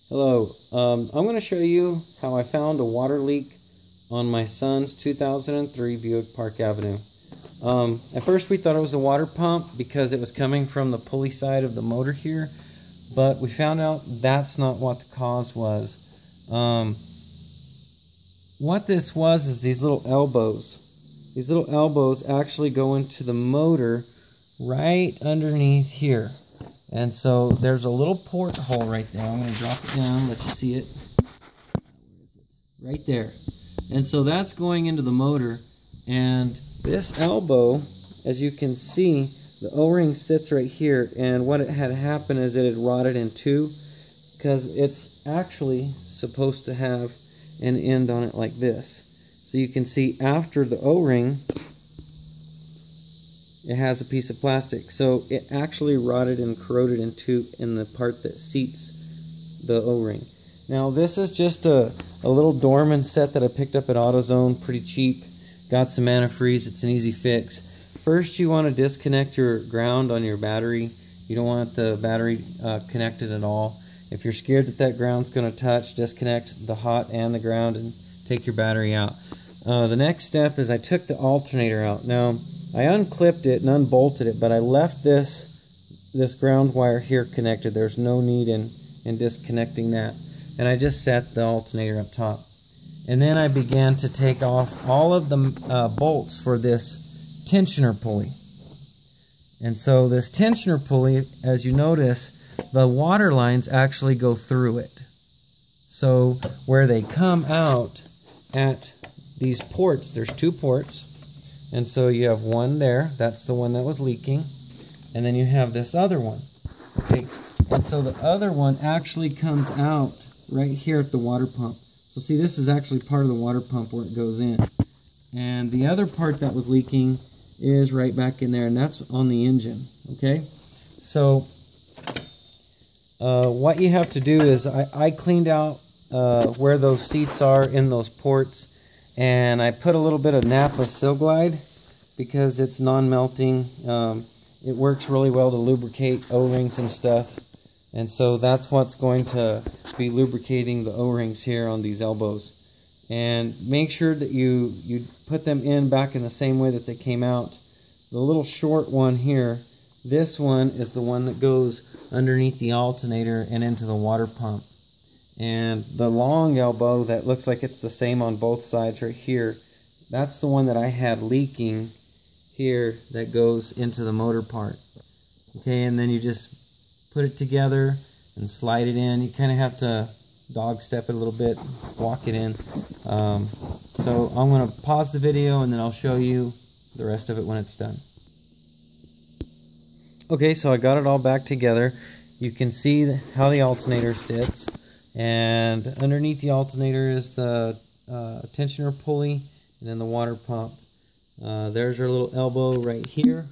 Hello, I'm going to show you how I found a water leak on my son's 2003 Buick Park Avenue. At first we thought it was a water pump because it was coming from the pulley side of the motor here, but we found out that's not what the cause was. What this was is these little elbows. These little elbows actually go into the motor right underneath here. And so there's a little porthole right there. I'm going to drop it down, let you see it. Where is it? Right there. And so that's going into the motor. And this elbow, as you can see, the O-ring sits right here. And what had happened is it had rotted in two, because it's actually supposed to have an end on it like this. So you can see after the O-ring, it has a piece of plastic, so it actually rotted and corroded in the part that seats the O-ring. Now this is just a little Dorman set that I picked up at AutoZone, pretty cheap. Got some antifreeze, it's an easy fix. First you want to disconnect your ground on your battery. You don't want the battery connected at all. If you're scared that that ground's going to touch, disconnect the hot and the ground and take your battery out. The next step is I took the alternator out. Now I unclipped it and unbolted it, but I left this ground wire here connected. There's no need in disconnecting that. And I just set the alternator up top. And then I began to take off all of the bolts for this tensioner pulley. And so this tensioner pulley, as you notice, the water lines actually go through it. So where they come out at these ports, there's two ports. And so you have one there, that's the one that was leaking, and then you have this other one, okay? And so the other one actually comes out right here at the water pump. So see, this is actually part of the water pump where it goes in. And the other part that was leaking is right back in there, and that's on the engine, okay? So what you have to do is, I cleaned out where those seats are in those ports, and I put a little bit of Napa Sil Glide because it's non-melting. It works really well to lubricate O-rings and stuff, and so that's what's going to be lubricating the O-rings here on these elbows. And make sure that you put them in back in the same way that they came out. The little short one here, this one is the one that goes underneath the alternator and into the water pump. And the long elbow that looks like it's the same on both sides right here, that's the one that I had leaking here that goes into the motor part. Okay, and then you just put it together and slide it in. You kind of have to dog step it a little bit, walk it in. So I'm going to pause the video and then I'll show you the rest of it when it's done. Okay, so I got it all back together. You can see how the alternator sits. And underneath the alternator is the tensioner pulley and then the water pump. There's our little elbow right here.